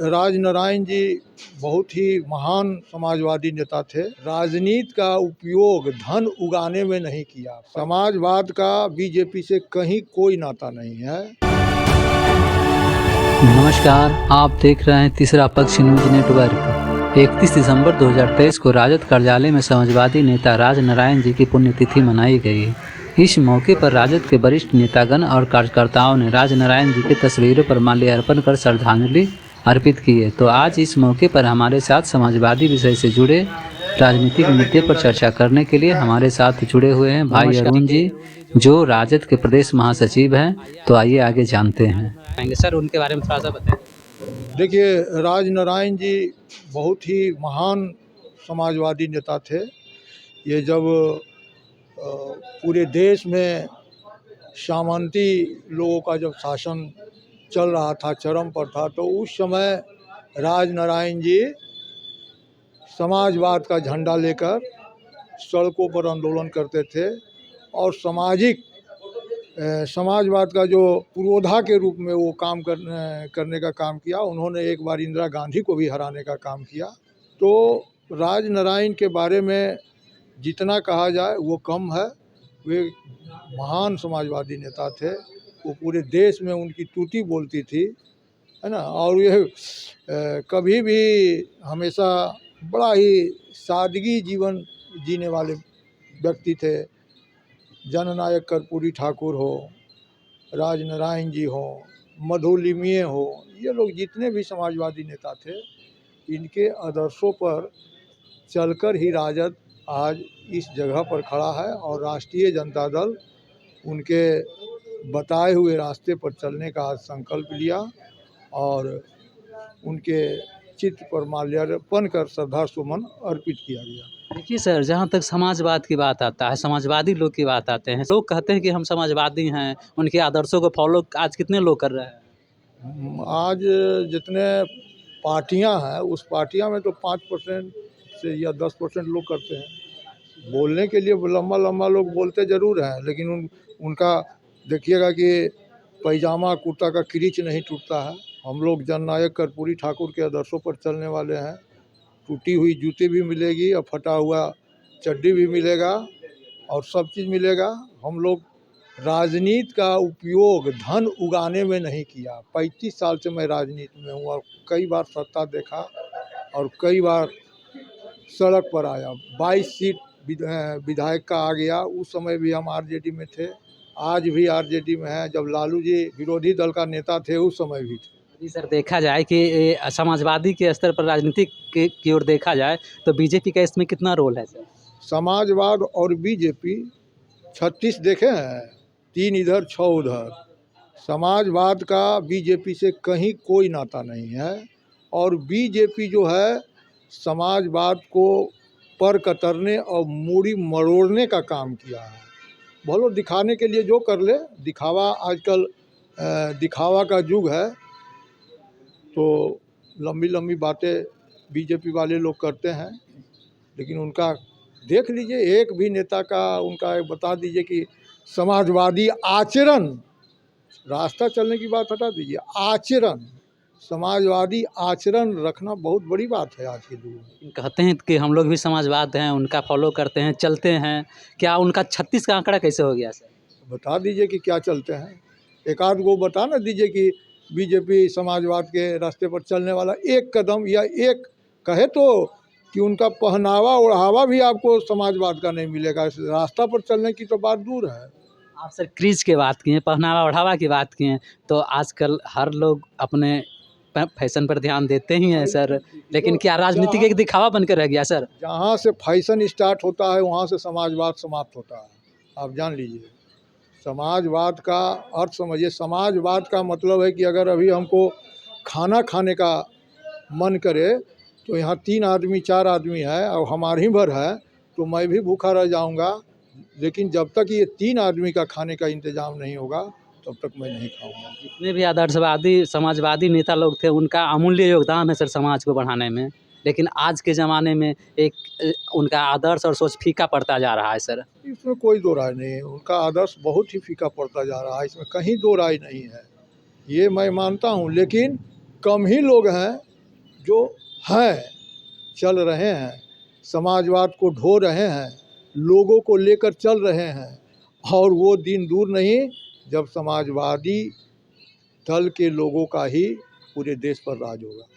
राजनारायण जी बहुत ही महान समाजवादी नेता थे। राजनीति का उपयोग धन उगाने में नहीं किया। समाजवाद का बीजेपी से कहीं कोई नाता नहीं है। नमस्कार, आप देख रहे हैं तीसरा पक्ष न्यूज नेटवर्क। 31 दिसंबर 2023 को राजद कार्यालय में समाजवादी नेता राजनारायण जी की पुण्यतिथि मनाई गई। इस मौके पर राजद के वरिष्ठ नेतागण और कार्यकर्ताओं ने राजनारायण जी की तस्वीरों पर माल्यार्पण कर श्रद्धांजलि अर्पित की है। तो आज इस मौके पर हमारे साथ समाजवादी विषय से जुड़े राजनीतिक मुद्दे पर चर्चा करने के लिए हमारे साथ जुड़े हुए हैं भाई अरुण जी, जो राजद के प्रदेश महासचिव हैं। तो आइए आगे जानते हैं। सर, उनके बारे में थोड़ा सा बताएं। देखिए, राजनारायण जी बहुत ही महान समाजवादी नेता थे। ये जब पूरे देश में सामंती लोगों का जब शासन चल रहा था, चरम पर था, तो उस समय राजनारायण जी समाजवाद का झंडा लेकर सड़कों पर आंदोलन करते थे और समाजवाद का जो पुरोधा के रूप में वो काम करने का काम किया। उन्होंने एक बार इंदिरा गांधी को भी हराने का काम किया। तो राजनारायण के बारे में जितना कहा जाए वो कम है। वे महान समाजवादी नेता थे। वो पूरे देश में उनकी टूटी बोलती थी, है ना। और ये कभी भी हमेशा बड़ा ही सादगी जीवन जीने वाले व्यक्ति थे। जननायक कर्पूरी ठाकुर हो, राजनारायण जी हो, मधुलिमये हो, ये लोग जितने भी समाजवादी नेता थे, इनके आदर्शों पर चलकर ही राजद आज इस जगह पर खड़ा है और राष्ट्रीय जनता दल उनके बताए हुए रास्ते पर चलने का आज संकल्प लिया और उनके चित्र पर माल्यार्पण कर श्रद्धा सुमन अर्पित किया गया। देखिए सर, जहाँ तक समाजवाद की बात आता है, समाजवादी लोग की बात आते हैं, लोग कहते हैं कि हम समाजवादी हैं, उनके आदर्शों को फॉलो आज कितने लोग कर रहे हैं? आज जितने पार्टियां हैं, उस पार्टियां में तो 5% से या 10% लोग करते हैं। बोलने के लिए लंबा लंबा लोग बोलते ज़रूर हैं, लेकिन उनका देखिएगा कि पैजामा कुर्ता का क्रीच नहीं टूटता है। हम लोग जननायक कर्पूरी ठाकुर के आदर्शों पर चलने वाले हैं। टूटी हुई जूती भी मिलेगी और फटा हुआ चड्डी भी मिलेगा और सब चीज़ मिलेगा। हम लोग राजनीति का उपयोग धन उगाने में नहीं किया। 35 साल से मैं राजनीति में हूँ और कई बार सत्ता देखा और कई बार सड़क पर आया। 22 सीट विधायक का आ गया। उस समय भी हम आरजेडी में थे, आज भी आरजेडी में है। जब लालू जी विरोधी दल का नेता थे, उस समय भी थे। जी सर, देखा जाए कि समाजवादी के स्तर पर राजनीतिक की ओर देखा जाए तो बीजेपी का इसमें कितना रोल है सर? समाजवाद और बीजेपी 36 देखे हैं, 3 इधर 6 उधर। समाजवाद का बीजेपी से कहीं कोई नाता नहीं है और बीजेपी जो है समाजवाद को पर कतरने और मूड़ी मरोड़ने का काम किया है। बोलो दिखाने के लिए जो कर ले, दिखावा आजकल दिखावा का युग है। तो लंबी लंबी बातें बीजेपी वाले लोग करते हैं, लेकिन उनका देख लीजिए, एक भी नेता का उनका बता दीजिए कि समाजवादी आचरण, रास्ता चलने की बात हटा दीजिए, आचरण, समाजवादी आचरण रखना बहुत बड़ी बात है आज के युग में। कहते हैं कि हम लोग भी समाजवाद हैं, उनका फॉलो करते हैं, चलते हैं। क्या उनका 36 का आंकड़ा कैसे हो गया सर? बता दीजिए कि क्या चलते हैं। एक आध गो बता ना दीजिए कि बीजेपी समाजवाद के रास्ते पर चलने वाला एक कदम या एक कहे तो कि उनका पहनावा ओढ़ावा भी आपको समाजवाद का नहीं मिलेगा। इस रास्ता पर चलने की तो बात दूर है। आप सर क्रीज की बात किए, पहनावा ओढ़ावा की बात किए, तो आजकल हर लोग अपने फैशन पर ध्यान देते ही हैं सर, लेकिन क्या राजनीति एक दिखावा बनकर रह गया सर? जहाँ से फैशन स्टार्ट होता है वहाँ से समाजवाद समाप्त होता है, आप जान लीजिए। समाजवाद का अर्थ समझिए। समाजवाद का मतलब है कि अगर अभी हमको खाना खाने का मन करे तो यहाँ 3 आदमी 4 आदमी है और हमारे ही भर है, तो मैं भी भूखा रह जाऊँगा। लेकिन जब तक ये 3 आदमी का खाने का इंतज़ाम नहीं होगा तब तक मैं नहीं खाऊंगा। जितने भी आदर्शवादी समाजवादी नेता लोग थे, उनका अमूल्य योगदान है सर समाज को बढ़ाने में, लेकिन आज के ज़माने में उनका आदर्श और सोच फीका पड़ता जा रहा है सर। इसमें कोई दो राय नहीं है। उनका आदर्श बहुत ही फीका पड़ता जा रहा है, इसमें कहीं दो राय नहीं है, ये मैं मानता हूँ। लेकिन कम ही लोग हैं जो हैं, चल रहे हैं, समाजवाद को ढो रहे हैं, लोगों को लेकर चल रहे हैं, और वो दिन दूर नहीं जब समाजवादी दल के लोगों का ही पूरे देश पर राज होगा।